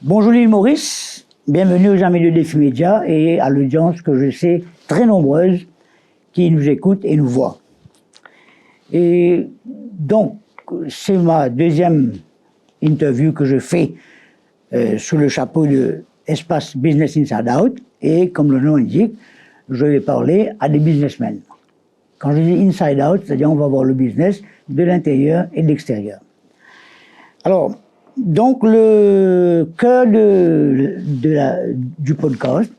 Bonjour l'île Maurice, bienvenue aux amis de Défi Média et à l'audience que je sais très nombreuse qui nous écoute et nous voit. Et donc, c'est ma deuxième interview que je fais sous le chapeau de Espace Business Inside Out et comme le nom indique, je vais parler à des businessmen. Quand je dis Inside Out, c'est-à-dire on va voir le business de l'intérieur et de l'extérieur. Alors, donc, le cœur du podcast,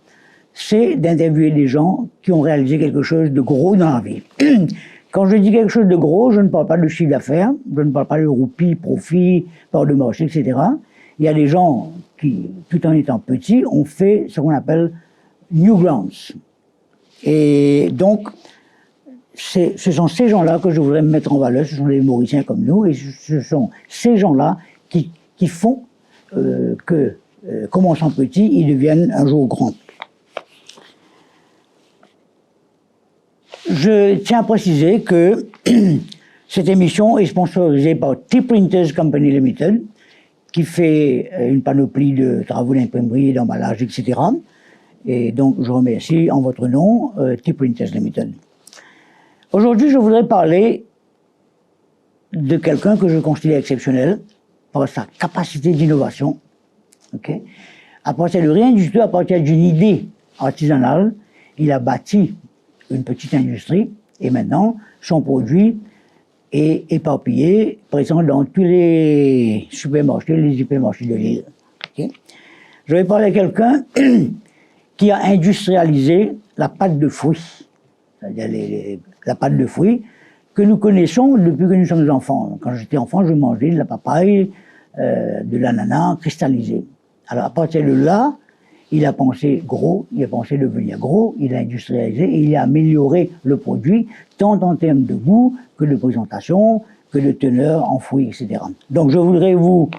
c'est d'interviewer des gens qui ont réalisé quelque chose de gros dans la vie. Quand je dis quelque chose de gros, je ne parle pas de chiffre d'affaires, je ne parle pas de roupies, profit, part de marché, etc. Il y a des gens qui, tout en étant petits, ont fait ce qu'on appelle Newgrounds. Et donc, ce sont ces gens-là que je voudrais mettre en valeur, ce sont des Mauriciens comme nous, et ce sont ces gens-là qui font que, commençant petit, ils deviennent un jour grands. Je tiens à préciser que cette émission est sponsorisée par T-Printers Company Limited, qui fait une panoplie de travaux d'imprimerie, d'emballage, etc. Et donc, je remercie en votre nom T-Printers Limited. Aujourd'hui, je voudrais parler de quelqu'un que je considère exceptionnel, par sa capacité d'innovation, okay. À partir de rien du tout, à partir d'une idée artisanale, il a bâti une petite industrie et maintenant son produit est éparpillé, présent dans tous les supermarchés, les hypermarchés de l'île. Okay. Je vais parler à quelqu'un qui a industrialisé la pâte de fruits, c'est-à-dire la pâte de fruits que nous connaissons depuis que nous sommes enfants. Quand j'étais enfant, je mangeais de la papaye, de l'ananas cristallisé. Alors à partir de là, il a pensé gros, il a pensé devenir gros, il a industrialisé et il a amélioré le produit, tant en termes de goût que de présentation, que de teneur en fruits, etc. Donc je voudrais vous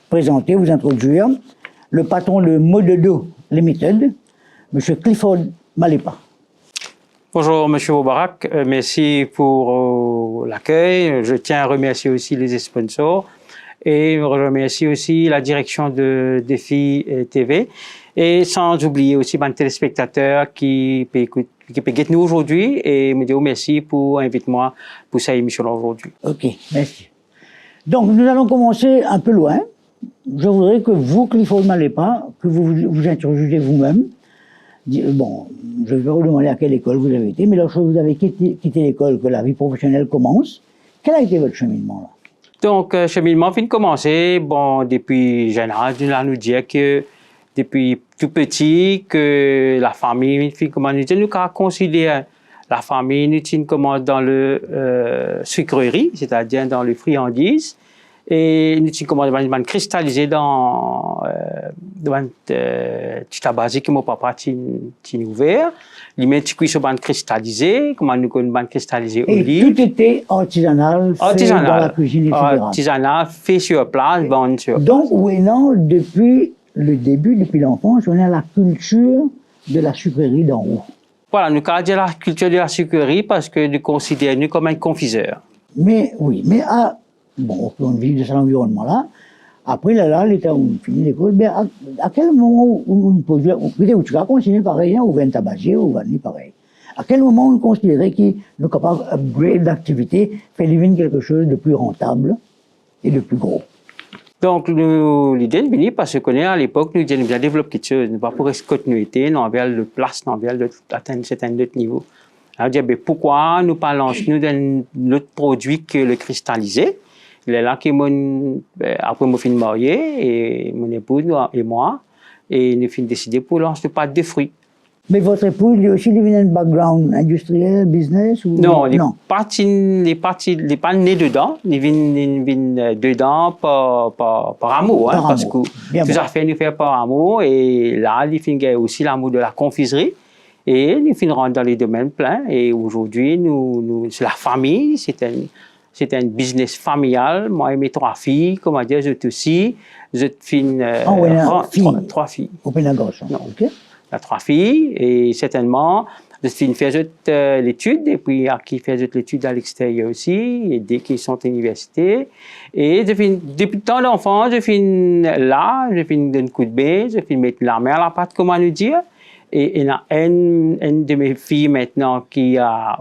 présenter, vous introduire le patron de Modedo Limited, M. Clifford Malepa. Bonjour M. Boubarak, merci pour l'accueil. Je tiens à remercier aussi les sponsors et je remercie aussi la direction de Défi TV et sans oublier aussi les téléspectateurs qui peuvent nous aujourd'hui et me dire merci pour inviter moi pour cette émission aujourd'hui. Ok, merci. Donc nous allons commencer un peu loin. Je voudrais que vous, Clifford Malepa, que vous vous introduisiez vous-même. Bon, je vais vous demander à quelle école vous avez été, mais lorsque vous avez quitté l'école, que la vie professionnelle commence, quel a été votre cheminement là? Donc, cheminement vient de commencer, bon, depuis jeune âge, on nous dire que depuis tout petit, que la famille, comment nous dit, nous considère la famille, nous commence dans le sucrerie, c'est-à-dire dans les friandises, et nous commence à cristalliser dans petit basique que mon papa a ouvert. Les mettre cuisson cristallisé, comment nous connaissons cristallisé au lit. Et tout était artisanal, fait dans la cuisine, etc. Artisanal, fait sur place, vendu sur place. Donc, maintenant, depuis le début, depuis l'enfance, on a la culture de la sucrerie d'en haut. Voilà, nous avons la culture de la sucrerie parce que nous considérons nous comme un confiseur. Mais oui, mais bon, on vit de cet environnement-là. Après, là, l'État a fini l'école. Mais à quel moment on peut où tu vas continuer pareil, ou va tabager, ou va ni pareil. À quel moment on considérait qu'il est capable d'upgrade l'activité, faire devenir quelque chose de plus rentable et de plus gros? Donc, l'idée est venue parce qu'on est à l'époque, nous avons développé quelque chose, pas pour continuité, nous avons le place, nous avons atteindre un certain niveau. Alors, pourquoi nous parlons d'un autre produit que le cristallisé? Il est là que après mon fin de marié et mon épouse et moi et nous avons décidé pour lancer le pâte de fruits. Mais votre épouse, lui aussi, il vient d'un background industriel, business ou... Non, il n'est pas né dedans. Il vient dedans par amour. Par parce amour. que Bien tout ça fait nous faire par amour. Et là, il finit aussi l'amour de la confiserie. Et il finira dans les domaines pleins. Et aujourd'hui, c'est la famille. C'est un business familial. Moi et mes 3 filles, comment dire, je aussi. Je finis trois filles. Au Pénagoche. Non. OK. Il y a 3 filles et certainement, je suis fait l'étude et puis qui fait l'étude à l'extérieur aussi, et dès qu'ils sont à l'université. Et depuis le temps d'enfant, je finis là, je finis d'un coup de bain, je finis mettre la main à la pâte, comment nous dire. Et il y a une de mes filles maintenant qui est à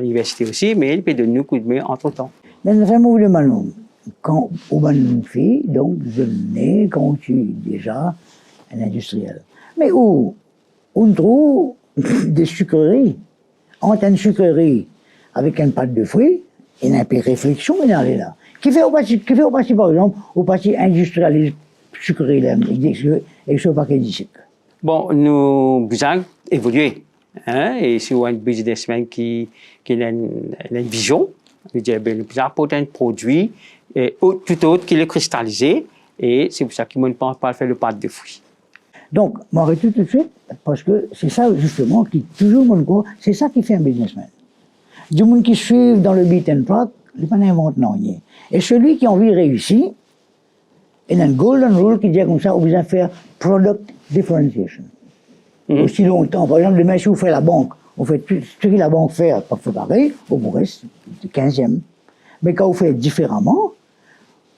l'université aussi, mais elle peut donner un coup de main entre-temps. Mais vraiment, vous demandez, quand on a une fille, donc je nais quand tu es déjà un industriel. Mais où on trouve des sucreries, entre une sucrerie avec une pâte de fruits, et un peu de réflexion, il y a là. Qui fait au parti, par exemple, au parti industriel sucrerie, et ce paquet d'ici. Bon, nous avons évolué. Et c'est un businessman qui a une vision. Nous avons apporté un produit tout autre qui est cristallisé. Et c'est pour ça qu'il ne pense pas faire le pâte de fruits. Donc, m'arrête tout de suite, parce que c'est ça, justement, qui toujours mon corps, c'est ça qui fait un businessman. Du monde qui suit dans le beat and track, il n'est pas inventé rien. Et celui qui a envie de réussir, il y a un golden rule qui dit comme ça, on besoin de faire product differentiation. Aussi longtemps, par exemple, demain, si vous faites la banque, on fait tout ce que la banque fait, pas fait pareil, au bout reste 15e. Mais quand vous faites différemment,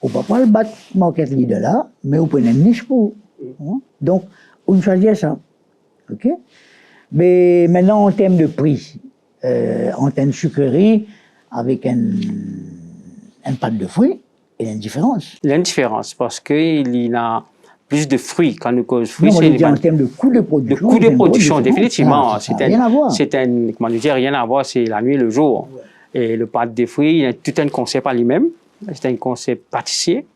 on ne peut pas le battre market leader là, mais vous prenez une niche pour. Donc, on choisit ça. OK? Mais maintenant, en termes de prix, en termes de sucrerie, avec une pâte de fruits, il y a une différence. Il y a une différence parce qu'il y a plus de fruits quand nous causons fruits. Non, on dit en termes de coût de production. De coût de production, définitivement. Ça n'a rien à voir. Comment dire, rien à voir, c'est la nuit et le jour. Ouais. Et le pâte de fruits, il y a tout un concept à lui-même. C'est un concept pâtissier.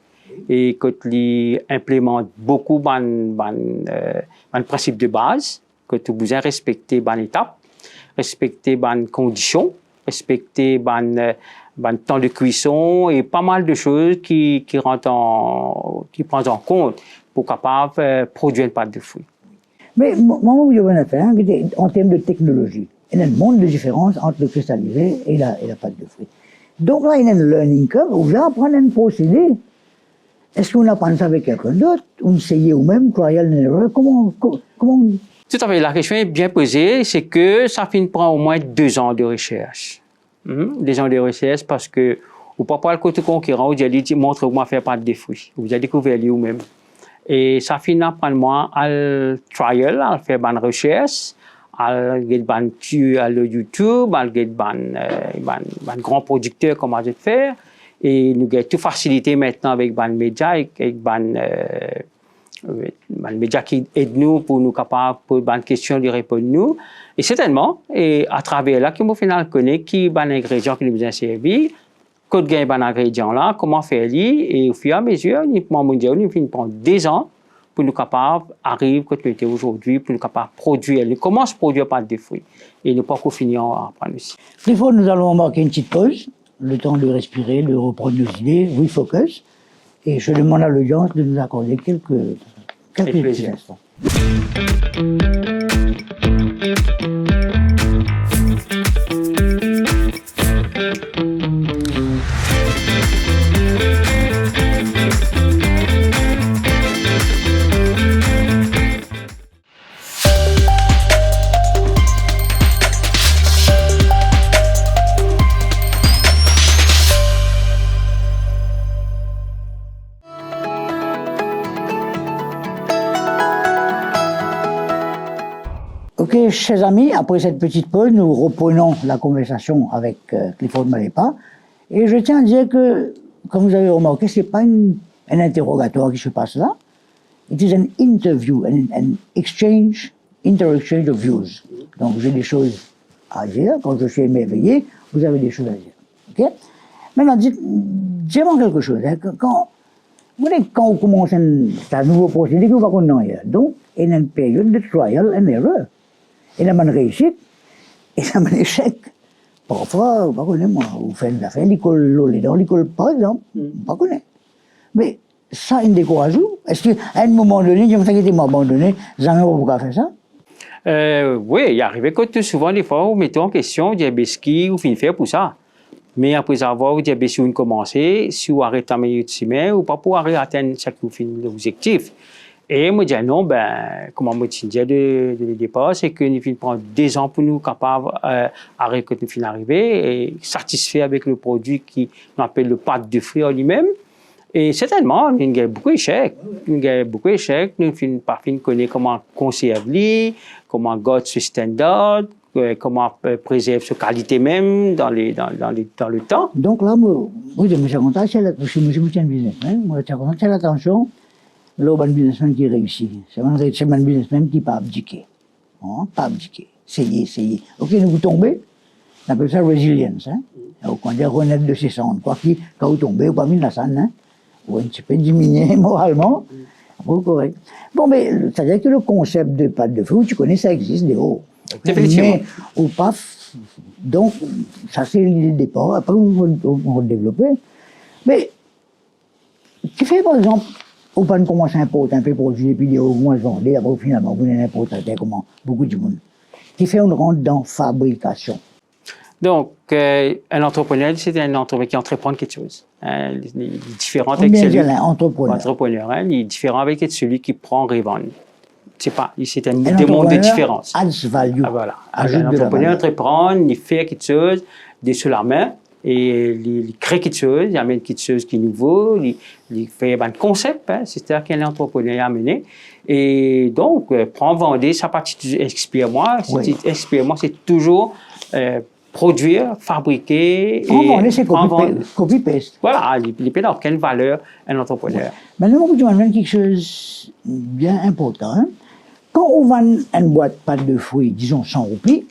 Et quand il implémente beaucoup de principes de base, que tu as besoin de respecter les étapes, respecter les conditions, respecter le temps de cuisson et pas mal de choses qui prennent en compte pour capable produire une pâte de fruits. Mais moi, je veux faire en termes de technologie. Il y a un monde de différence entre le cristallisé et la pâte de fruits. Donc là, il y a un learning curve où vous apprenez un procédé. Est-ce qu'on apprend ça avec quelqu'un d'autre? On essaye ou même, trial and error? Comment Tout à fait. La question est bien posée. C'est que ça prend au moins 2 ans de recherche. 2 ans de recherche parce que vous ne pouvez pas le côté concurrent, vous allez dire, montre comment faire pâte de fruits. Vous allez découvrir vous-même. Et ça finit par moi à trial, à faire une recherche, à regarder le YouTube, à regarder un grand producteur comment je faire. Et nous avons tout facilité maintenant avec les médias, avec les médias qui aident nous pour nous capables pour les questions de répondre nous. Et certainement, et à travers là, au final connaît qui est ingrédient qui nous a servi, quand gagne ban ingrédient là, comment faire et au fur et à mesure, nous finit prendre 2 ans pour nous capables arriver quand nous était aujourd'hui pour nous capables produire. Nous commençons à produire pâte de fruits et nous pas finir à apprendre aussi. Des fois, nous allons marquer une petite pause, le temps de respirer, de reprendre nos idées, refocus, et je demande à l'audience de nous accorder quelques petits instants. Ok, chers amis, après cette petite pause, nous reprenons la conversation avec Clifford Malepa. Et je tiens à dire que, comme vous avez remarqué, ce n'est pas un interrogatoire qui se passe là. It is an interview, an exchange, inter-exchange of views. Donc j'ai des choses à dire. Quand je suis émerveillé, vous avez des choses à dire. Ok? Maintenant, dis-moi quelque chose. Hein, quand on commence un nouveau procédé, vous ne pouvez pas. Donc, il y a une période de trial and error. Et la réussite, et ça m'a échec. Parfois, pas connaît moi, vous faites des affaires, l'école, dans l'école par exemple, pas connaît. Mais ça, il décourage vous. Est-ce qu'à un moment donné, je me suis abandonné, jamais vous pouvez faire ça? Oui, il arrive que tout souvent, des fois, vous mettez en question, vous dites, ce qui vous finissez faire pour ça. Mais après avoir, vous dites, si vous commencez, si vous arrêtez à milieu de semaine, vous ne pouvez pas atteindre ce que vous finissez l'objectif. Et moi, je dis non, comme on me disait de départ, c'est que nous finissons prendre 2 ans pour nous capables d'arriver quand nous finissons arriver et satisfait avec le produit qui nous appelle le pâte de fruits en lui-même. Et certainement, nous avons beaucoup d'échecs. Nous avons beaucoup d'échecs. Nous ne pas connaître comment conserver, comment garder ce standard, comment préserver sa qualité même dans le temps. Donc là, moi, je me suis content, c'est un business. Moi, je suis content, c'est l'attention. Là, il y a un businessman qui réussit. C'est un businessman qui n'a pas abdiqué. Pas abdiqué. Essayez. Ok, nous tombez, on appelle ça résilience. On dit renaître de ses cendres. Quoi qu'il, quand vous tombez, vous ne pouvez pas venir la ou un petit peu diminuer moralement. C'est correct. Bon, mais c'est-à-dire que le concept de pâte de fruits, tu connais, ça existe des hauts. Mais au PAF, donc, ça c'est l'idée de départ. Après, on va le développer. Mais, tu fais par exemple, ou pas commencer à importer un peu produit, et puis des moins vendés, après finalement, vous n'avez importateur, comment beaucoup de monde. Qui fait une rentre dans fabrication. Donc, un entrepreneur, c'est un entrepreneur qui entreprend quelque chose. Il est différent avec celui il est différent avec celui qui prend revend. C'est un monde de différence. Adds value. Voilà. Un entrepreneur entreprend, il fait quelque chose de sur la main et il crée quelque chose, il amène quelque chose qui est nouveau, il fait un concept, c'est-à-dire qu'un entrepreneur a amené. Et donc, prend, vendre, ça partie expire-moi. Expire-moi, c'est toujours produire, fabriquer et c'est copy-paste. Voilà, il peut avoir quelle valeur un entrepreneur. Ouais. Maintenant, je vais quelque chose de bien important. Quand on vend une boîte pâte de fruits, disons 100 roupies,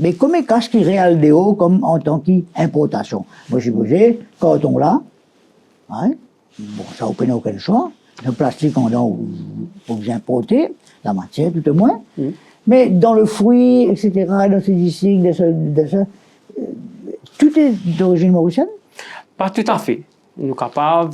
mais comme il cache qui réel de haut comme en tant qu'importation. Moi, je posé, carton là, bon, ça n'a aucun choix, le plastique en dedans pour vous importer, la matière tout au moins. Mais dans le fruit, etc., dans ces disques, tout est d'origine mauricienne? Pas tout à fait. Nous sommes capables.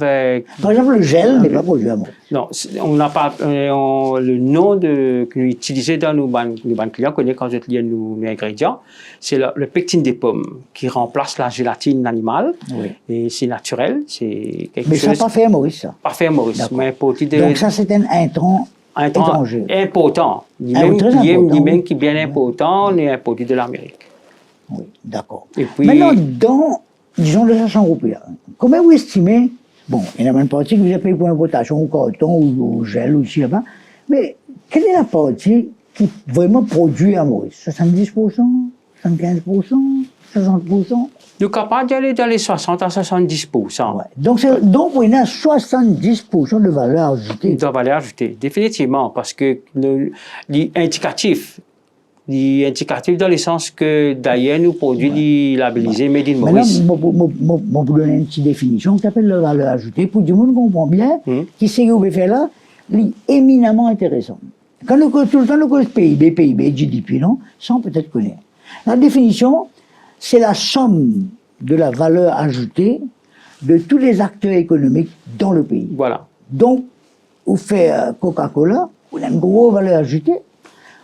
Par exemple, le gel n'est pas produit à Maurice. Non, on n'a pas le nom que nous utilisons dans nos banques clients, quand je lis nos ingrédients, c'est le pectine des pommes qui remplace la gélatine animale. Oui. Et c'est naturel. C'est quelque mais chose. Mais ça n'a pas fait à Maurice, ça? Pas fait à Maurice. Mais donc ça, c'est un intrant. Étranger. Important. Lui-même qui est bien important, on est un produit de l'Amérique. Oui, d'accord. Maintenant, disons, de 500 roupies, comment vous estimez, bon, il y en a une partie que vous avez payé pour l'importation au carton ou au gel ou ici là-bas, mais quelle est la partie qui vraiment produit à Maurice? 70%, 75%, 60%? Nous sommes capables d'aller dans les 60 à 70%. Ouais. Donc, il y a 70% de valeur ajoutée. De valeur ajoutée, définitivement, parce que l'indicatif dans le sens que d'ailleurs nous produits labellisés Made in Maurice. Maintenant, je vous donner une petite définition qui s'appelle la valeur ajoutée. Pour tout le monde comprend bien, qui sait que vous pouvez faire là, c'est éminemment intéressant. Quand nous cause tout le temps, nous cause PIB, GDP, non? Sans peut-être connaître. La définition, c'est la somme de la valeur ajoutée de tous les acteurs économiques dans le pays. Voilà. Donc, vous faites Coca-Cola, vous avez une grosse valeur ajoutée.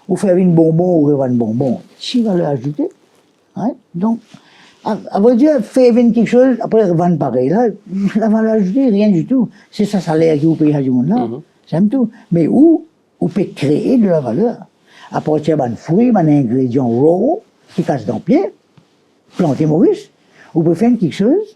Vous faites une bonbon, vous avez une bonbon, si valeur ajoutée. Donc, à vrai dire, faire quelque chose, après vendre pareil, là, la valeur ajoutée, rien du tout. C'est ça salaire que vous payez à du monde là. C'est tout. Mais où vous pouvez créer de la valeur à partir d'un fruit, d'un ingrédient raw qui casse dans le pied, planter Maurice, vous pouvez faire quelque chose,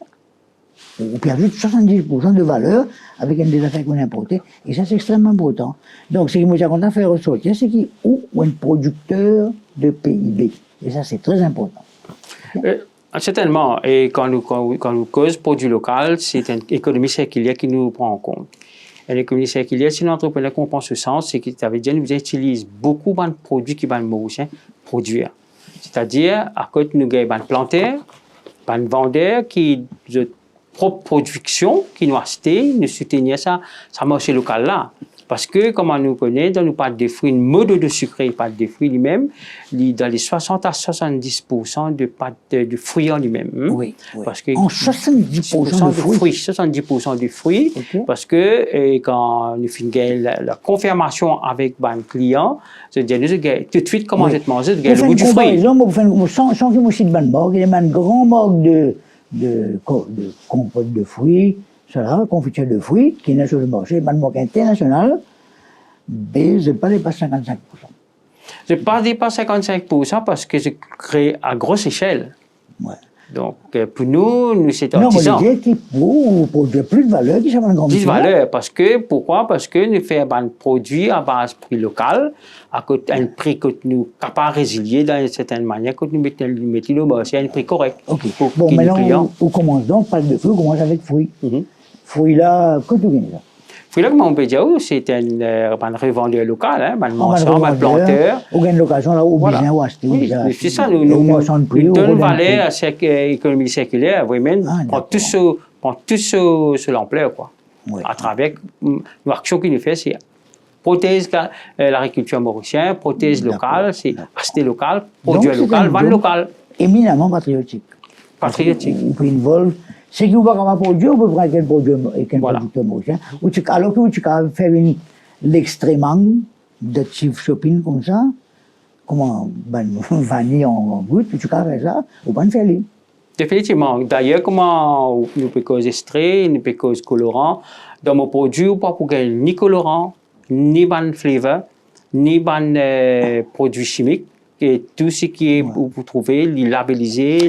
vous pouvez ajouter 70% de valeur avec un des affaires qu'on a importées, et ça c'est extrêmement important. Donc ce qui me content de faire ressortir, c'est qu'il y a un producteur de PIB, et ça c'est très important. Certainement, et quand nous causons produit local, c'est une économie circulaire qui nous prend en compte. Une économie circulaire, si l'entrepreneur comprend ce sens, c'est que ça veut dire que nous utilisons beaucoup de produits qui vont mauriciens produire. C'est-à-dire, à côté, nous avons des planteurs, des vendeurs qui propre production qui nous acheter, nous soutenir ça marché local là. Parce que, comme on nous connaît, dans le pâte de fruits, une mode de sucre, le pâte de fruits lui-même, dans les 60 à 70% de pâte de fruits en lui-même. Oui, oui. Parce que en 70% de fruits. 70% de fruits. Okay. Parce que quand nous faisons la confirmation avec le client, c'est-à-dire nous tout de suite comment je te manger, le goût du fruit. Sans que je de marque, il y a un grand marque de compote de fruits, cela, confiture de fruits, qui est sur le marché, une marque internationale, mais je ne pas dépasse 55%. Je ne dépasse 55% parce que je crée à grosse échelle. Ouais. Donc, pour nous, c'est artisan. Non, mais qui produit plus de valeur, qui sont un grand plus de valeur, parce que, pourquoi? Parce que nous faisons un produit à base prix local, à un prix que nous sommes capables de résilier d'une certaine manière, que nous mettons le marché à un prix correct. Ok. Bon, maintenant, on commence donc, pas de fruits, on commence avec fruits. Fruits là, que tu gagnes là? Fruits là, comme on peut dire, c'est un revendeur local, un marchand, un planteur. On gagne l'occasion là, au business ou acheter. Oui, c'est ça, nous donnons valeur à cette économie circulaire, vraiment, prend tout sur l'ampleur, quoi. Oui. À travers l'action qu'il nous fait, c'est prothèse l'agriculture mauricienne, prothèse locale, c'est acheter local, produire local, vendre local. Éminemment patriotique. Patriotique. Vous prenez une vol. C'est que vous ne pouvez pas produire, vous pouvez prendre quel producteur mauricien. Alors que tu peux faire l'extrémement de chief shopping comme ça, comment vanille en brut, tu peux faire ça, vous pouvez faire. Définitivement. D'ailleurs, comment nous peut causer extrait, nous peut causer colorant. Dans mon produit, on ne peut pas ni colorant, ni ban flavor, ni ban produits chimiques. Et tout ce qui est, vous trouvez, les labellisés,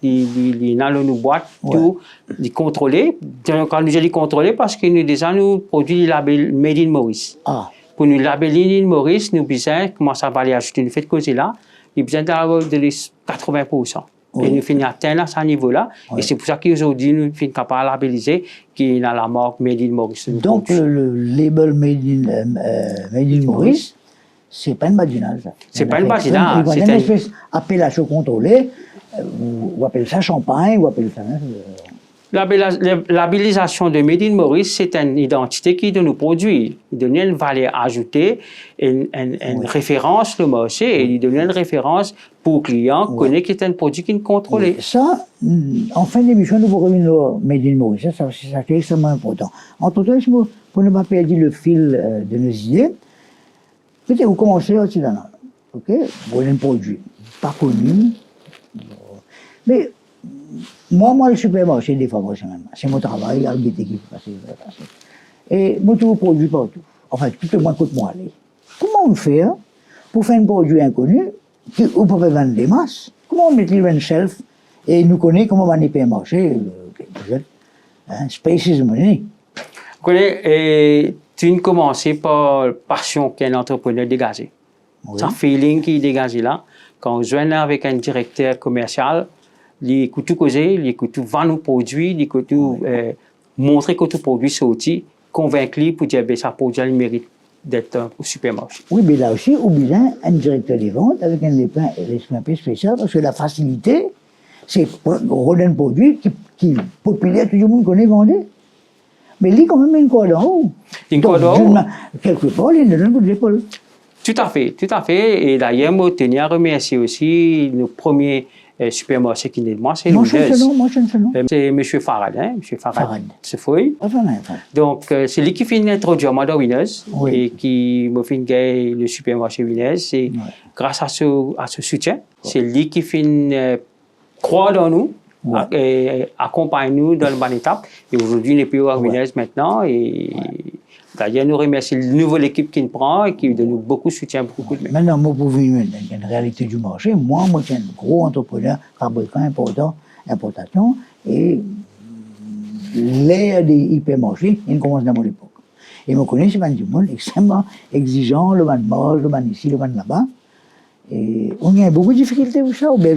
les dans nos boîtes, tout, les contrôler. Quand nous les contrôler, parce que nous déjà nous produisons les labels Made in Maurice. Ah. Pour nous labelliser in Maurice, nous besoin commencer à aller ajouter une fête cause là, il besoin d'avoir de 80%. Et nous finissons atteindre à ce niveau-là. Et c'est pour ça qu'aujourd'hui, nous sommes capables de labelliser qui est dans la marque Made in Maurice. Donc, le label Made in Maurice, c'est pas une badinage. C'est pas une badinage. C'est une espèce d'appellation contrôlée. On appelle ça champagne, on appelle ça. La labellisation de Made in Maurice, c'est une identité qui donne nos produits. Il donne une valeur ajoutée, une référence le marché, et il donne une référence pour le client, connaît que c'est un produit qui est contrôlé. Oui. Ça, en fin d'émission, nous pourrons revenir Made in Maurice. Ça, c'est extrêmement important. Entre-temps, pour ne pas perdre le fil de nos idées, peut-être vous commencez aussi dans ok, vous avez un produit pas connu, mais moi, le supermarché, des fois, c'est mon travail, il y a des qui passer. Et moi, tout produit partout. Enfin, tout le monde coûte-moi aller. Comment on fait pour faire un produit inconnu, on peut vendre des masses? Comment on met le shelf et nous connaît comment on va le marché? Space is money. Vous connaissez, tu as commencé par passion qu'un entrepreneur dégagé. C'est un feeling qui est dégagé là. Quand on joint avec un directeur commercial, il écoute tout causer, il écoute tout vendre nos produits, il écoute tout montrer que tout produit sorti, convaincre pour dire que ça produit le mérite d'être au supermarché. Oui, mais là aussi, on a besoin un directeur des ventes avec un esprit un peu spécial parce que la facilité, c'est rôle un produit qui est populaire, tout le monde connaît, vendre. Mais il y a quand même une corde en haut. Une corde en haut? Quelque part, il y a un coup d'épaule. Tout à fait, tout à fait. Et d'ailleurs, je tenais à remercier aussi nos premiers supermarchés qui n'est moi, c'est c'est M. Farad, M. Farad Sefoy. Donc, c'est lui qui finit d'introduire moi dans Winners et qui m'a fait gagner le supermarché Winners. Et grâce à ce soutien, c'est lui qui finit croire dans nous. Et accompagne nous dans la bonne étape. Et aujourd'hui, on est plus à Winners maintenant. Et d'ailleurs, nous remercions la nouvelle équipe qui nous prend et qui donne nous beaucoup de soutien, beaucoup de main. Maintenant, moi, pour vivre une réalité du marché, moi, je suis un gros entrepreneur, fabricant important, importation, et l'ère des hypermarchés, il commence dans mon époque. Et je connais ce du monde extrêmement exigeant, le ban de marge, le ban ici, le ban là-bas. Et on a beaucoup de difficultés pour ça, ou bien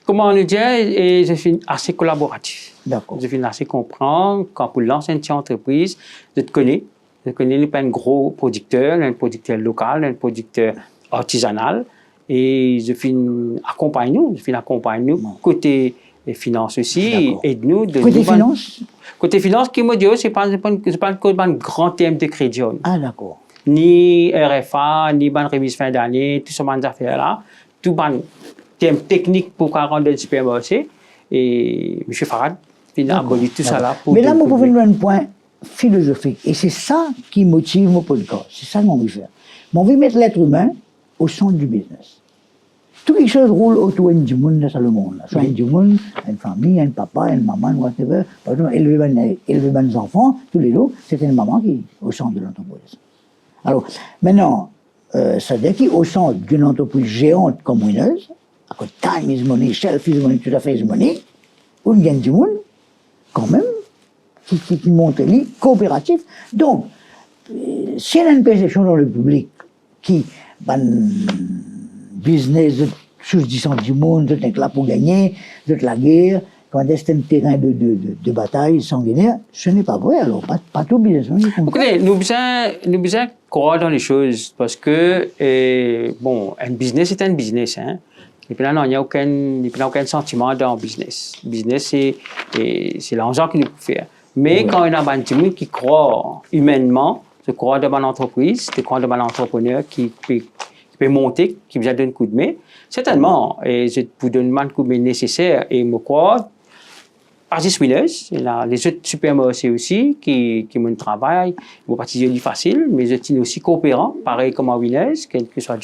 comment on dit, je suis assez collaboratif. D'accord. Je suis assez comprendre quand pour lancer une entreprise, je te connais. Je connais pas un gros producteur, un producteur local, un producteur artisanal. Et je finis accompagner nous côté et finance aussi, D'accord. aide-nous. Côté finance? Côté finance, qui me dit, c'est pas un grand thème de crédit. Ah, d'accord. Ni RFA, ni bonne remise fin d'année, tout ce genre d'affaires-là, tout bon thème technique pour rendre le supermarché. Et M. Farad, il a aboli tout ça là. Mais là, vous pouvez nous donner un point philosophique. Et c'est ça qui motive mon podcast. C'est ça que j'ai envie de faire. J'ai envie de mettre l'être humain au centre du business. Tout quelque chose roule autour du monde dans le monde. Soit du monde, une famille, un papa, une maman, whatever. Par exemple, élever mes enfants, tous les jours, c'est une maman qui est au centre de l'entreprise. Alors, maintenant, ça veut dire qu'au centre d'une entreprise géante comme Winners, à côté time is money, shelf is money, tout à fait is money, où il y a du monde, quand même, qui montre les coopératif. Donc, s'il y a une perception dans le public qui, business, sous 10 du monde, vous êtes là pour gagner, vous êtes la guerre, quand c'est un terrain de bataille sanguinaire, ce n'est pas vrai. Alors, pas tout business. Écoutez, nous besoin croire dans les choses parce que, bon, un business est un business. Hein. Et puis là, non, il n'y a aucun sentiment dans le business. Le business, c'est l'argent qu'il faut faire. Mais quand on a un petit monde qui croit humainement, qui croit dans une entreprise, qui croit dans un entrepreneur qui peut monter, qui besoin d'un coup de main, certainement, et je vous donne un coup de main nécessaire et me croire. Artis Winners, les autres supermarchés aussi qui me travaillent, vont partir facile, mais je suis aussi coopérant, pareil comme à Winners, quel que soit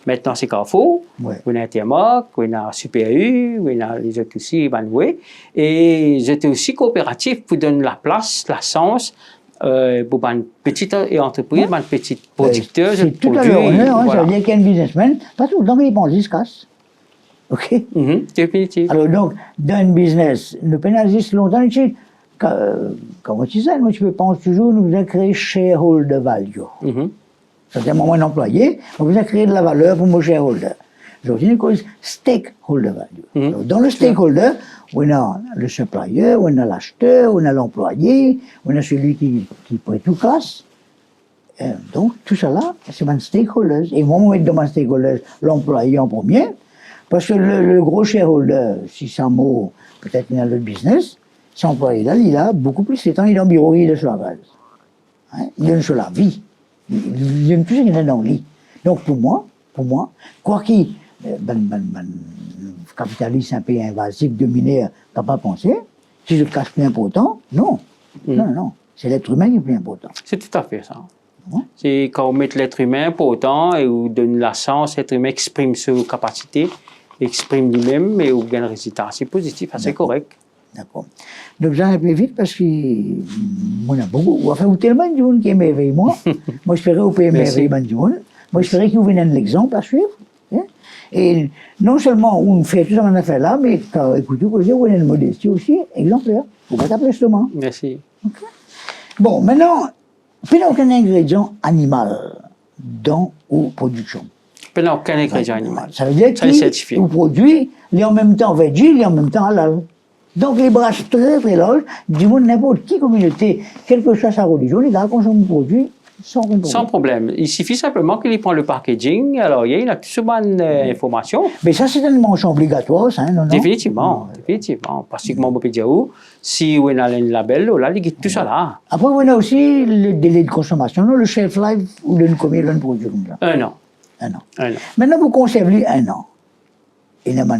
maintenant c'est Carrefour, on a Intermoc, on a Super U, on a les autres aussi, Banway, et j'étais aussi coopératif pour donner la place, la chance pour une petite entreprise, une petite producteur. C'est tout à leur honneur, ça veut dire qu'un businessman, pas tout le temps qu'il pense, il se casse. OK? Définitivement. Alors donc, dans un business, le pénalise longtemps, comment tu sais, moi je pense toujours, nous devons créer shareholder value. C'est-à-dire, moi, un employé, on besoin créer de la valeur pour mon shareholder. Donc, il y a une cause stakeholder value. Alors, dans le stakeholder, on a le supplier, on a l'acheteur, on a l'employé, on a celui qui prend tout casse. Donc, tout ça là, c'est mon stakeholder. Et moi, je mets dans mon stakeholder l'employé en premier. Parce que le gros shareholder, si c'est un mot, peut-être dans le business, cet employé-là, il a beaucoup plus de temps, il est en bureau, il est sur la base. Hein? Il est sur la vie. Il aime tout ce qu'il est dans le lit. Donc pour moi, quoi qu'il, capitaliste un peu invasif, dominaire, n'a pas pensé, si je casse plus important, non. Non. C'est l'être humain qui est plus important. C'est tout à fait ça. C'est quand on met l'être humain pour autant et on donne la chance, l'être humain exprime ses capacités, exprime lui-même et on gagne un résultat assez positif, assez correct. D'accord. Donc j'en ai plus vite parce que on a beaucoup, enfin, ou tellement de monde qui émerveille moi. Moi, je ferais au pays émerveiller du monde. Moi, je ferais qu'il vous donne l'exemple à suivre. Hein? Et non seulement on fait tout ça qu'on a fait là, mais écoutez, vous avez une modestie aussi exemplaire. Vous pouvez t'appeler justement. Merci. Okay. Bon, maintenant, il n'y a aucun ingrédient animal dans vos productions. Il n'y a aucun ingrédient animal. Ça veut dire que vous produisez, il est en même temps veggie, il est en même temps halal. Donc les braches très très larges, du monde, n'importe qui communauté, quelle que soit sa religion, les gars consomment le produit sans problème. Sans problème. Il suffit simplement qu'il prend le packaging, alors il y a toute cette bonne information. Mais ça, c'est une mention obligatoire, ça, non? Définitivement, définitivement. Parce que moi, je peux dire, si on a un label, là, il y a tout ça là. Après, on a aussi le délai de consommation, non? Le shelf life, ou le combien de produit comme ça? 1 an. 1 an. Maintenant, vous conservez 1 an. Il y a un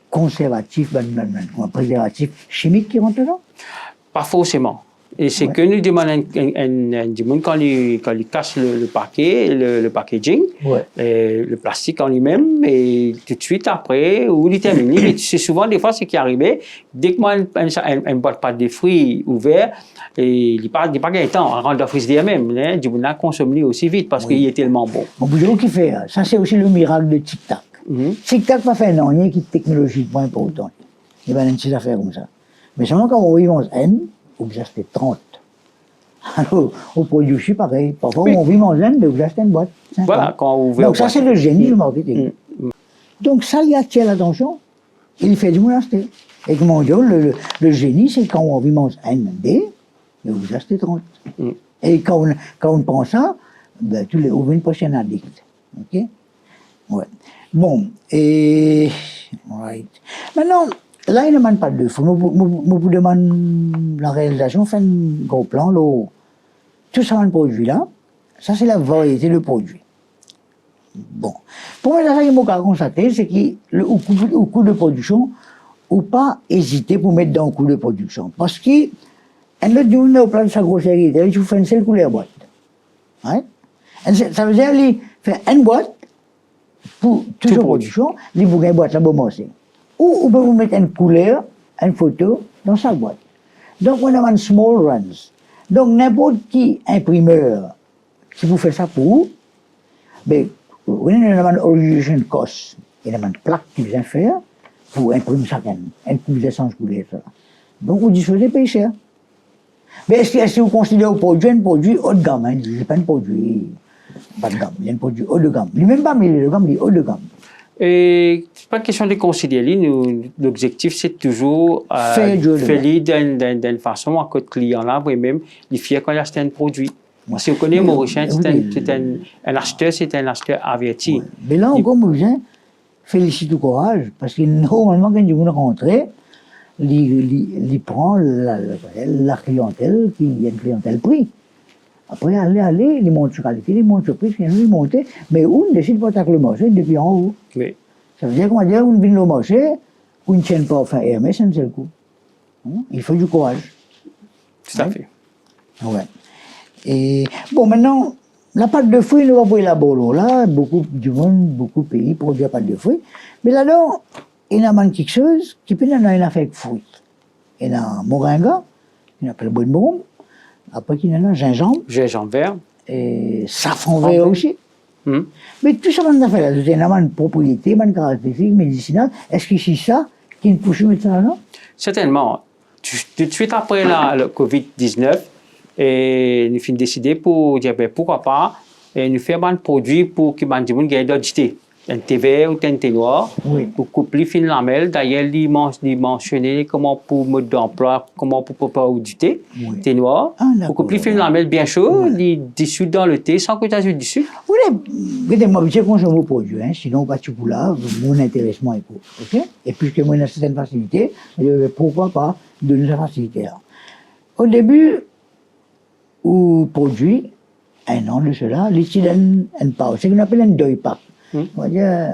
conservatif, un préservatif chimique qui rentre dedans? Pas forcément. Et c'est que nous demandons du monde quand il casse le paquet, le packaging, le plastique en lui-même, et tout de suite après, ou il termine. Mais c'est souvent des fois ce qui est arrivé, dès que moi, une boîte de fruits ouverte, et il pas gagné de temps à rendre la frigidaire même, hein, du monde consomme aussi vite parce qu'il est tellement bon. Bon, vous qui fait, ça c'est aussi le miracle de Tic Tac. Tic Tac pas fait non, rien qui est technologiquement important. Il y a une petite affaire comme ça. Mais seulement quand on vit en N, vous achetez 30. Alors, au produit aussi pareil. Parfois, on vit en N, mais vous achetez une boîte. 50. Voilà, quand on ouvre. Donc, ça, c'est le génie du marketing. Donc, ça, il attire l'attention. Il fait du monde acheter. Et comme on dit, le génie, c'est quand on vit en N, D, mais vous achetez 30. Et quand on prend ça, ben, on ouvre une prochaine addict. OK? Ouais. Bon, et. Right. Maintenant, là, il ne demande pas de fou. Je vous demande la réalisation, fait un gros plan, là, tout ça, un produit là, ça c'est la variété de produits. Bon. Pour moi, ça, il m'a constaté, c'est qu'au coût de production, ou pas hésiter pour mettre dans le coût de production. Parce que, un autre jour, au plan de sa grossièreté, il faut faire une seule couleur boîte. Hein? Ça veut dire, il fait une boîte pour toute production, il faut une boîte là-bas, ou on peut vous mettre une couleur, une photo dans sa boîte. Donc, on a un small runs. Donc, n'importe qui imprimeur qui vous fait ça pour vous, ben, on a un origination cost, il y a une plaque qui vient faire pour imprimer ça, un coup d'essence couleur, ça. Donc, vous disposez de payer cher. Mais est-ce que vous considérez un produit haut de gamme, hein? Ce n'est pas un produit bas de gamme, il y a un produit haut de gamme. Il n'est même pas milieu de gamme, il est haut de gamme. Et c'est pas question de considérer, l'objectif c'est toujours faire d'une façon à que le client là, même, il est fier quand il achète un produit. Si vous connaissez Mauricien, c'est un acheteur, c'est un acheteur averti. Ouais. Mais là encore, Mauricien, félicite au courage, parce que normalement, quand vous rentrez, il prend la clientèle, qui est une clientèle prix. Après, aller, il monte sur qualité, il monte sur prix, il monte, mais on décide pas d'attaquer le marché depuis en haut. Oui. Ça veut dire qu'on vient au marché, on ne tient pas enfin Hermès un seul coup. Il faut du courage. Tout à fait. Ouais. Et bon, maintenant, la pâte de fruits, nous va pour la bolo là, beaucoup du monde, beaucoup de pays produisent la pâte de fruits. Mais là-dedans, il y a quelque chose qui peut être une affaire avec fruits. Il y a moringa, il y a le bois de boum, après il y a gingembre. Gingembre vert. Et safran vert aussi. Mm. Mais tout ça, on a fait là, c'est une propriété, une caractéristique médicinale. Est-ce que c'est ça qui nous pousse à mettre ça là? Certainement. Tout de suite après le Covid-19, et nous avons décidé pour dire ben, pourquoi pas et nous faire un produit pour que les gens gagnent d'identité. Un thé vert ou un thé noir, Oui. pour couper fin lamelle. D'ailleurs, il mentionné comment pour mode d'emploi, comment pour préparer du thé, Oui. thé noir. Ah, pour couper fin lamelle bien chaud, Ouais. il dissout dans le thé sans que tu aies du sucre. Oui, moi, je consomme vos produits, hein, sinon, pas tout là, mon intéressement est court. Okay? Et puisque moi, j'ai certaines facilités, pourquoi pas donner cette facilité-là. Au début, au produit, un an de cela, les styles un pack, c'est ce qu'on appelle un deuil pack. On va dire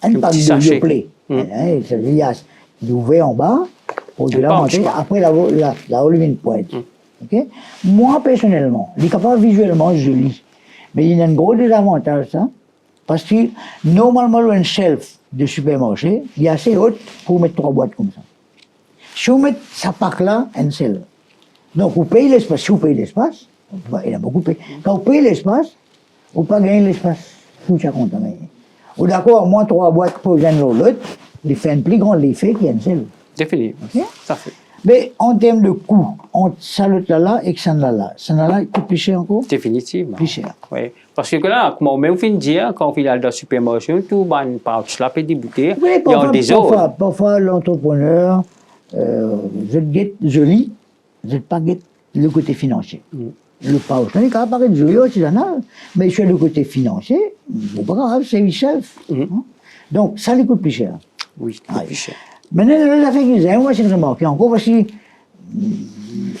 un pack de yoplait. C'est-à-dire, il est ouvert en bas, pour de la montée, après la relever une pointe. Okay? Moi, personnellement, il est capable visuellement joli. Mais il y a un gros désavantage, ça, parce que normalement, un shelf de supermarché, il est assez haut pour mettre 3 boîtes comme ça. Si vous mettez sa pack-là, un seul. Donc, vous payez l'espace. Si vous payez l'espace, il a beaucoup payé. Quand vous payez l'espace, vous ne pouvez pas gagner l'espace. Tout ça compte. Ou d'accord, moins 3 boîtes pour gagner l'autre, il fait un plus grand effet qu'il y a un seul. Définitivement. Okay? Ça fait. Mais en termes de coût, entre ça là et ça là, il coûte plus cher encore? Définitivement. Plus cher. Oui. Parce que là, comme on vient de dire, quand on va dans le supermarché, tout le pouch là peut débuter. Oui, il y a des autres. Parfois, l'entrepreneur, je lis, je pas le côté financier. Le pouch, il est capable de paraître joli artisanal, mais sur le côté financier, c'est pas grave, c'est une chef. Donc, ça lui coûte plus cher. Oui, plus cher. Maintenant, la fait qu'ils aiment, moi, j'ai remarqué encore, parce que,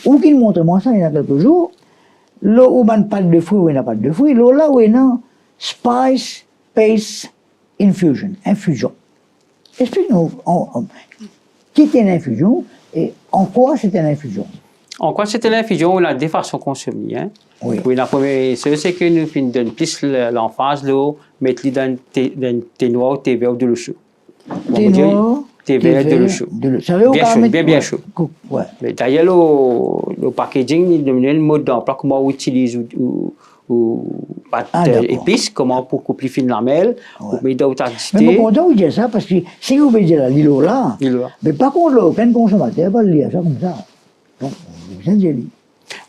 ou qu'ils montrent moi ça il y a quelques jours, là où il n'y a pas de fruits, où il n'y a pas de fruits, là où il y a spice paste infusion. Explique-nous, qu'est-ce une infusion et en quoi c'est une infusion? En quoi c'est une infusion? On a deux façons de consommer. Hein? Oui. La première chose, c'est que nous donnons plus l'emphase, mettre dans le thé noir ou thé vert ou de l'eau chaude. Thé noir, thé vert de l'eau chaude. Bien chaud, bien chaud. Ouais. D'ailleurs, le packaging, il donne le mode d'emploi, comment on utilise ou pâte épice, comment pour couper fin lamelle, pour mettre d'authenticité. Mais bon, content de dire ça, parce que si vous voulez dire l'îlot là, mais par contre, là, aucun consommateur va le lire ça comme ça. Donc, vous êtes joli.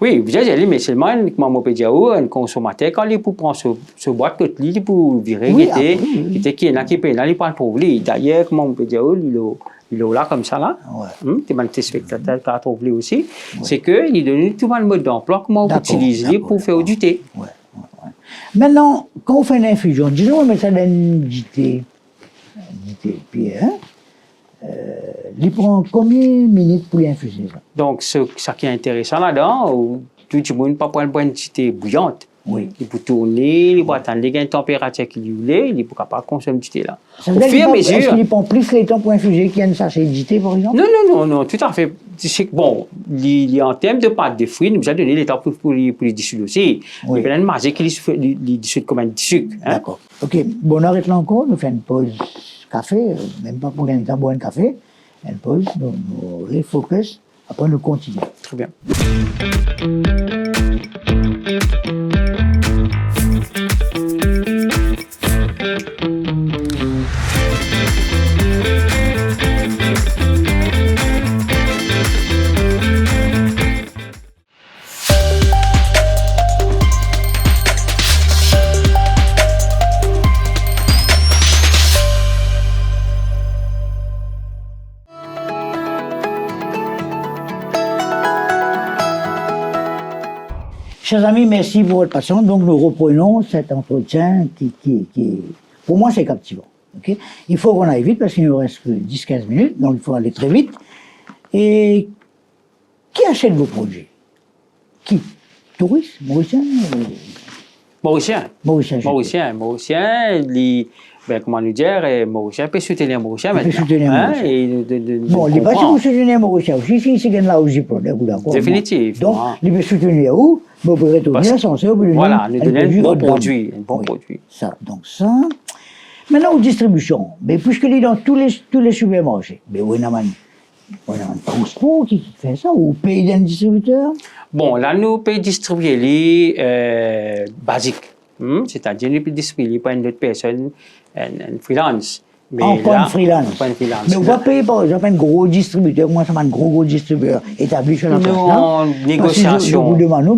Oui, vous êtes joli, mais seulement, comme on peut dire, un consommateur, quand il prend ce boîte, il peut virer, qui est là, qui peut là, il prend pour lui. D'ailleurs, comme on peut dire, il est là comme ça, là. C'est un téléspectateur qui a trouvé aussi. C'est qu'il donne tout le mode d'emploi, comment on utilise pour faire du thé. Maintenant, quand on fait une infusion, disons, on met ça dans du thé, puis, hein, il prend combien de minutes pour infuser ça? Donc, ce qui est intéressant là-dedans, tout le monde ne peut pas prendre une quantité bouillante. Oui. Il peut tourner, il peut attendre une température qu'il voulait, il peut pas consommer du thé là. Ça veut dire est-ce qu'il prend plus de temps pour infuser qu'il y a une sachet de thé, par exemple? Non, tout à fait. Bon, en termes de pâte de fruits, nous avons donné les temps pour les dissoudre aussi. Oui. Il y a une marge qui les dissoudre comme un sucre. Hein? D'accord. OK. Bon, on arrête là encore, nous faisons une pause café, même pas pour gagner temps boire un café. Une pause, nous refocus, après nous continuons. Très bien. Chers amis, merci pour votre patience. Donc, nous reprenons cet entretien qui pour moi, c'est captivant. Okay? Il faut qu'on aille vite parce qu'il nous reste que 10-15 minutes, donc il faut aller très vite. Et qui achète vos produits? Qui? Touristes? Mauriciens? Mauriciens. Comment nous dire, Mauriciens peut soutenir Mauriciens maintenant. Bon, les patients peuvent soutenir Mauriciens aussi, si c'est là où j'y prends, d'accord. Définitif. Donc, ils peuvent soutenir où? Mais on peut retourner à son voilà, nous donner un bon produit. Ça, donc ça. Maintenant, aux distributions, mais puisque il est dans tous les supermarchés, mais on a un transport qui fait ça, ou paye d'un distributeur? Bon, là, nous payons distribuer les basiques. C'est-à-dire, nous payons distribuer pas une autre personne, une freelance. Mais pas une freelance. Mais on va payer par exemple un gros distributeur, moi, ça m'a un gros distributeur établi sur la place. Nous, en négociation. Vous demandez,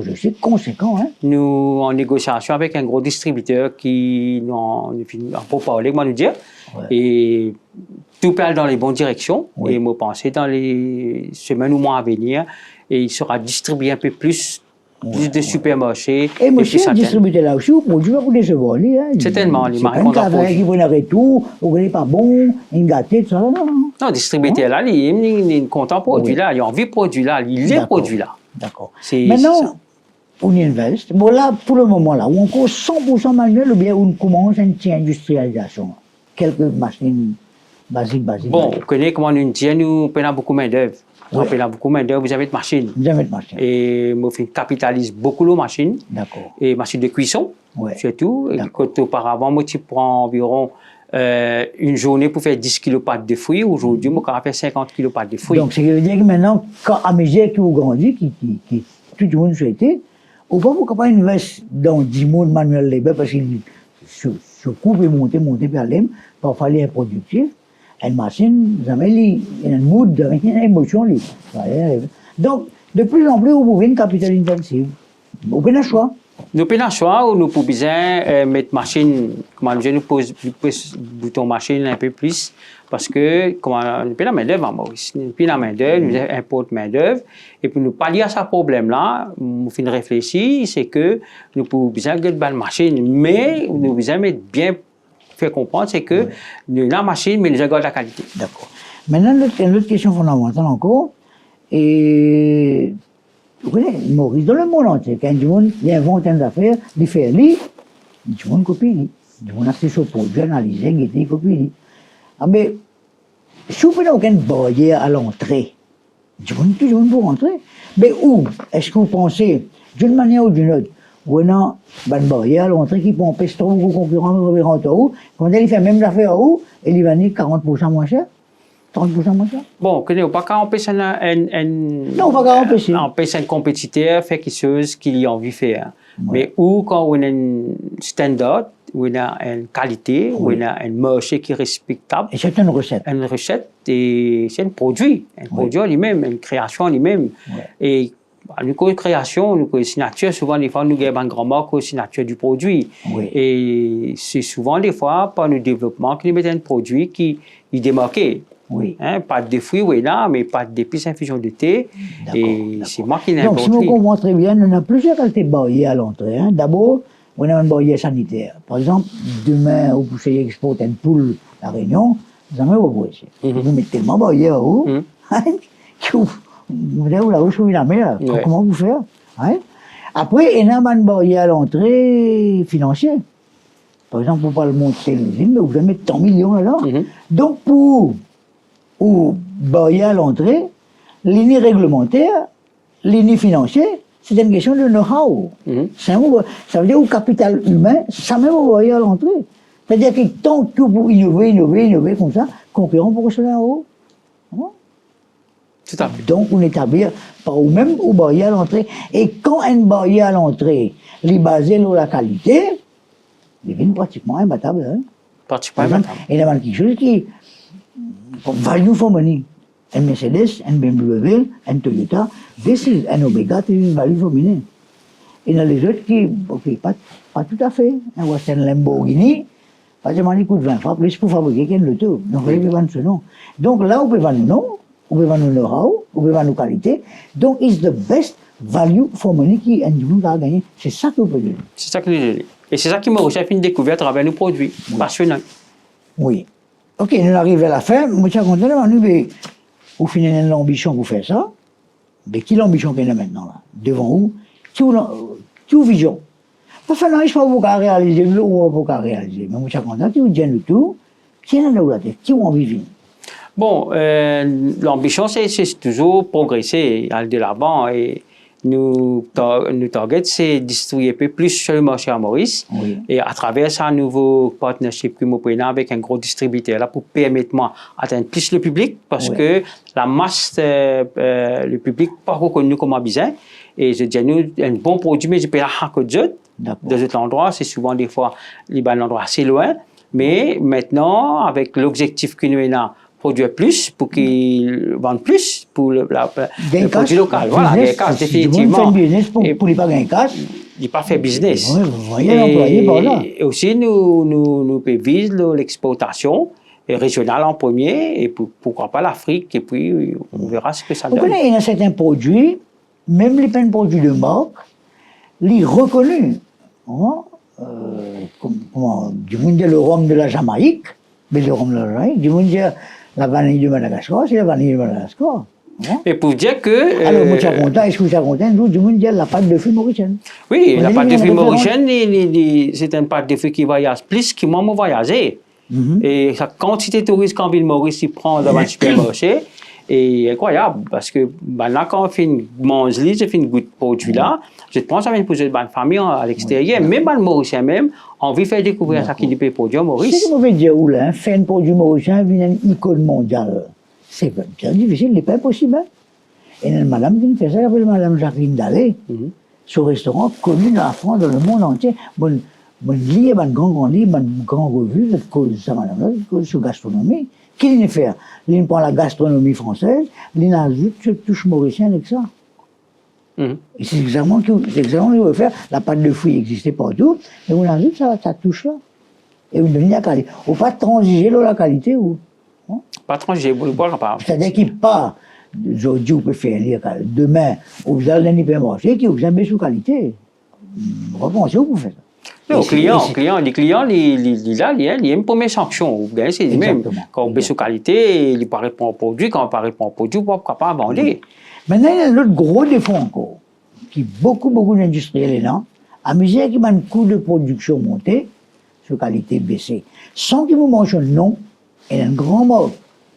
je sais, conséquent. Hein? Nous, en négociation avec un gros distributeur qui, pour parler, moi, nous dire, et tout parle dans les bonnes directions, et moi, penser dans les semaines ou mois à venir, et il sera distribué un peu plus de supermarchés. Et monsieur, le distributeur là aussi, vous produisez, vous décevez. C'est tellement, les marques qu'on a produit. Qui prennent un retour, vous n'est pas bon, une gâtée, tout ça. Non, le distributeur là, il est content produit là, il a envie de produit là, il est produit là. D'accord. Maintenant, on investe. Bon, là, pour le moment, là, on encore 100% manuel ou bien on commence une petite industrialisation. Quelques machines basiques. Bon, vous connaissez comment nous disons, nous prenons beaucoup de main-d'œuvre. On fait beaucoup de main-d'œuvre, vous avez de machines. Et moi, je capitalise beaucoup de machines. D'accord. Et machines de cuisson, surtout. Quand auparavant, moi, tu prends environ une journée pour faire 10 kg de pâte de fruits. Aujourd'hui, moi, je fais 50 kg de pâte de fruits. Donc, c'est veut dire que maintenant, à mesure que vous grandissez, tout le monde souhaite, on va vous investir dans 10 mois de manuel labor parce qu'il se coupe et monter par l'aime, parfois il est improductif. Une machine, vous avez une mood, une émotion. Donc, de plus en plus, vous pouvez une capital intensive. Vous avez un choix. Nous avons un choix où nous pouvons mettre machine, comment dire, nous pose bouton machine un peu plus, parce que, comment, nous avons la main-d'œuvre en Maurice. Nous avons la main-d'œuvre, nous importons main-d'œuvre, et pour nous pallier à ce problème-là, nous finissons de réfléchir, c'est que nous pouvons besoin de la machine, mais nous devons mettre bien faire comprendre, c'est que la machine, mais nous avons la qualité. D'accord. Maintenant, une autre question fondamentale encore, et vous connaissez, Maurice, dans le monde entier, quand du monde invente des affaires, il fait lire, du monde copie, du monde a sur produit, analyser, guetter, copie. Ah, mais, si vous n'avez aucune barrière à l'entrée, du monde pour rentrer, mais où est-ce que vous pensez, d'une manière ou d'une autre, ou non, une barrière à l'entrée qui peut empêcher trop vos concurrents de rentrer où, quand il fait même l'affaire où, il va venir 40% moins cher? 30% moins cher? Bon, on ne peut pas empêcher un compétiteur faire quelque chose qu'il a envie de faire. Mais où, quand on a un standard, où on a une qualité, où on a un marché qui est respectable. Et c'est une recette. Une recette, et c'est un produit. Un produit lui-même, une création lui-même. Et nous, création, nous, signature, souvent, des fois, nous avons un grand marque aux signature du produit. Et c'est souvent, des fois, par le développement, que nous mettons un produit qui est démarqué. Pas de fruits, là, mais pas d'épices, infusion de thé. Et c'est moi qui l'ai inventé. Donc, si vous comprenez très bien, on a plusieurs qualités de barrières à l'entrée. D'abord, on a une barrière sanitaire. Par exemple, demain, vous pouvez exporter une poule à La Réunion, jamais vous pouvez. Vous mettez tellement barrière en haut, que vous la sur la mer. Comment vous faire? Après, il y a une barrière à l'entrée financière. Par exemple, vous ne pouvez pas le monter l'usine, mais vous allez mettre 100 millions là. Donc, pour barrière à l'entrée, ligne réglementaire, ligne financière, c'est une question de know-how. Ça veut dire au capital humain, ça même au barrière à l'entrée. C'est-à-dire que tant que vous innover comme ça, concurrents pour rester en haut. Tout à fait. Donc, on établit par ou-même au barrière à l'entrée. Et quand une barrière à l'entrée est basée sur la qualité, il devient pratiquement imbattable. Hein? Pratiquement imbattable. Il y a quelque chose qui value for money. Un Mercedes, un BMW, un Toyota, this is an Omega, this is value for money. Et il y a les autres qui, ok, pas tout à fait. Un Lamborghini, pratiquement il coûte 20 fois plus pour fabriquer qu'un auto. Donc, il peut vendre ce nom. Donc là, on peut vendre nos noms, on peut vendre nos know-how, on peut vendre nos qualités. Donc, it's the best value for money qu'un individu a gagné. C'est ça que vous pouvez dire. C'est ça que je dis. Et c'est ça qui m'a aussi fait une découverte à travers nos produits. Passionnant. Oui. Ok, nous arrivons à la fin. Moi, je suis content de vous finissez l'ambition pour faire ça. Mais qui est l'ambition qu'il y a maintenant là? Devant vous, qui est vision? Enfin, non, je ne sais pas vous réaliser, ou vous réaliser. Mais moi, je suis content que vous dites le tout. Qui est dans la tête? Qui a envie de vivre? Bon, l'ambition, c'est toujours progresser, aller de l'avant. Et nous target, c'est distribuer un peu plus sur le marché à Maurice. Oui. Et à travers ça, un nouveau partnership que nous prenons avec un gros distributeur là pour permettre moi d'atteindre plus le public parce que la masse, le public pas reconnu comme un business. Et je dis, nous, un bon produit, mais je peux la hacker de cet endroit. C'est souvent des fois, un endroit assez loin. Mais maintenant, avec l'objectif que nous avons, produire plus pour qu'ils vendent plus pour le produit local. Voilà, des cash, définitivement. Business pour ne pas gagner cash. Il n'est pas fait business. Oui, vous voyez l'employé par là. Et aussi, nous visons l'exportation régionale en premier, et pourquoi pas l'Afrique, et puis on verra ce que ça donne. Vous connaissez, il y a certains produits, même les peines produits de marque, les reconnus. Du monde le rhum de la Jamaïque, mais le rhum de la Jamaïque, du monde la vanille de Madagascar, c'est la vanille de Madagascar. Et pour dire que... Alors, moi, je suis content, est-ce que je suis content? Nous, du monde, la pâte de fruits mauricienne. Oui, la pâte de fruits mauricienne, c'est une pâte de fruits qui voyage plus que moi, voyager. Et sa quantité de touristes qu'en ville Maurice, il prend dans le supermarché, est incroyable. Parce que maintenant, quand on fait une mangelie, je fais une goutte de produit là, je pense à une poser de famille à l'extérieur, même dans le Mauricien même, on veut faire découvrir ça qui est produit au Maurice. C'est ce que vous pouvez dire, où là, faire un produit mauricien, une icône mondiale. C'est difficile, n'est pas impossible. Et il y a une madame qui fait ça, elle s'appelle Madame Jacqueline Dallet. Ce restaurant connu dans la France, dans le monde entier. Bon livre, un grand livre, une grande revue, de cause ça, madame-là, cause sur gastronomie. Qui vient faire? Il prend la gastronomie française, il ajoute cette touche mauricienne avec ça. Et c'est exactement ce qu'il veut faire. La pâte de fruits existait partout, mais on ajoute ça touche-là. Et on donne la qualité. On ne pas transiger la qualité. Pas transiger, vous le boire pas. C'est-à-dire qu'il part, aujourd'hui, on peut faire lire, demain, vous allez dans l'hypermarché, qui vous aimez sous qualité. Repensez, vous faites ça. Les clients, il y a une première sanction. C'est même quand on baisse sous qualité, il ne paraît pas en produit. Quand on ne paraît pas en produit, pourquoi pas vendre? Maintenant, il y a un autre gros défaut encore, qui beaucoup d'industriels là, à mesure qu'ils ont un coût de production monté, sur qualité baissée, sans qu'ils vous mentionnent non, il y a un grand mode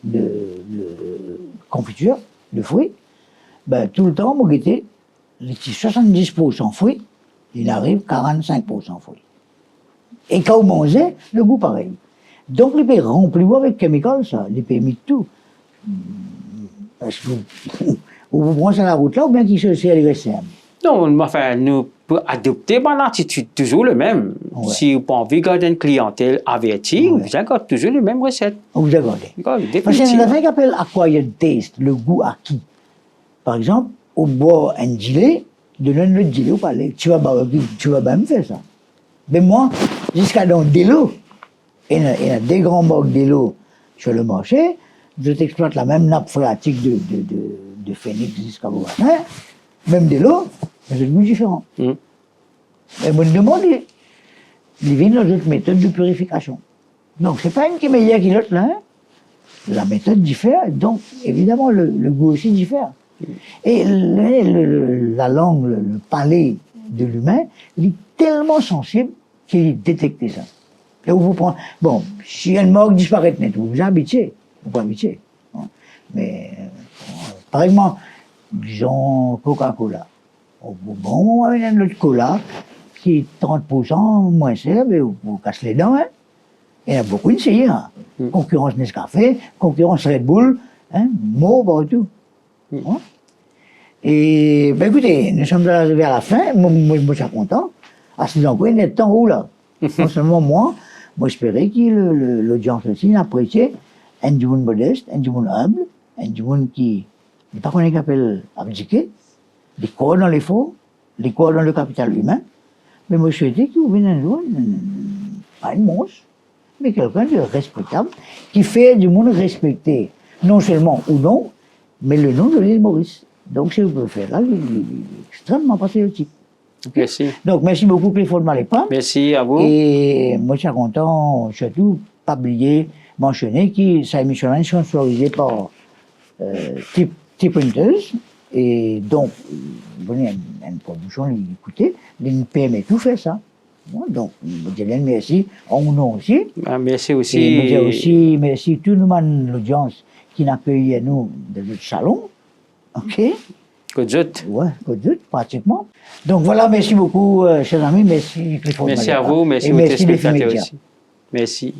de confiture, de fruits, ben, tout le temps, moi, j'étais 70% fruits, il arrive 45% fruits. Et quand vous mangez, le goût pareil. Donc, les pays remplis avec chemicals, ça, les pays mis tout. Parce que vous prenez sur la route là, ou bien qu'ils se servent les restaurants. Non, enfin, nous pouvons adopter une attitude toujours le même. Ouais. Si vous avez envie de garder une clientèle avertie, vous avez toujours les mêmes recettes. Vous avez gardé. Parce qu'il y a un affaire qui appelle acquired taste, le goût acquis. Par exemple, au bois un gilet, donne le gilet au palais. Tu vas bien me faire ça. Mais moi, jusqu'à dans Delo, il y a des grands marques Delo sur le marché, je t'exploite la même nappe phréatique de Phoenix jusqu'à Beauvatin, même Delo, mais c'est un goût différent. Et moi, je me demande, ils viennent dans d'autres méthodes de purification. Donc, c'est pas une qui est meilleure que l'autre, là. Hein? la méthode diffère, donc évidemment le goût aussi diffère. Et la langue, le palais de l'humain, il est tellement sensible qu'il détecte ça. Et vous prenez, bon, si un marque disparaît net, vous habituez, vous pas habituez. Hein. Mais, par exemple, disons Coca-Cola. Bon, on a un autre cola qui est 30% moins cher, mais vous cassez les dents, hein. Il y a beaucoup ici, hein. Concurrence Nescafé, concurrence Red Bull, hein, mots partout. Hein. Et, ben écoutez, nous sommes arrivés à la fin, moi je suis content. À ce moment-là, il est en haut là. Non seulement moi j'espérais que l'audience aussi appréciait un du monde modeste, un du monde humble, un du monde qui n'est pas qu'on appelle abdiqué, des corps dans l'effort, des corps dans le capital humain. Mais moi je souhaitais que vous veniez un jour, pas une monstre, mais quelqu'un de respectable, qui fait du monde respecter, non seulement ou non, mais le nom de l'île Maurice. Donc, si vous pouvez faire là, il est extrêmement patriotique. Okay? Merci. Donc, merci beaucoup, Clifford Malépin. Merci à vous. Et moi, je suis content, surtout, pas oublier, mentionner que cette émission-là est sponsorisée par T-Printers. Et donc, vous avez une production, écoutez, l'INPM tout fait ça. Donc, je dis merci, en nom aussi. Merci aussi. Et je dis aussi merci tout le monde, l'audience qui nous accueille nous dans notre salon. OK? Kodjout. Ouais, Kodjout, pratiquement. Donc voilà, merci beaucoup, chers amis. Merci, Clifford. Merci à vous, merci aux téléspectateurs aussi. Merci.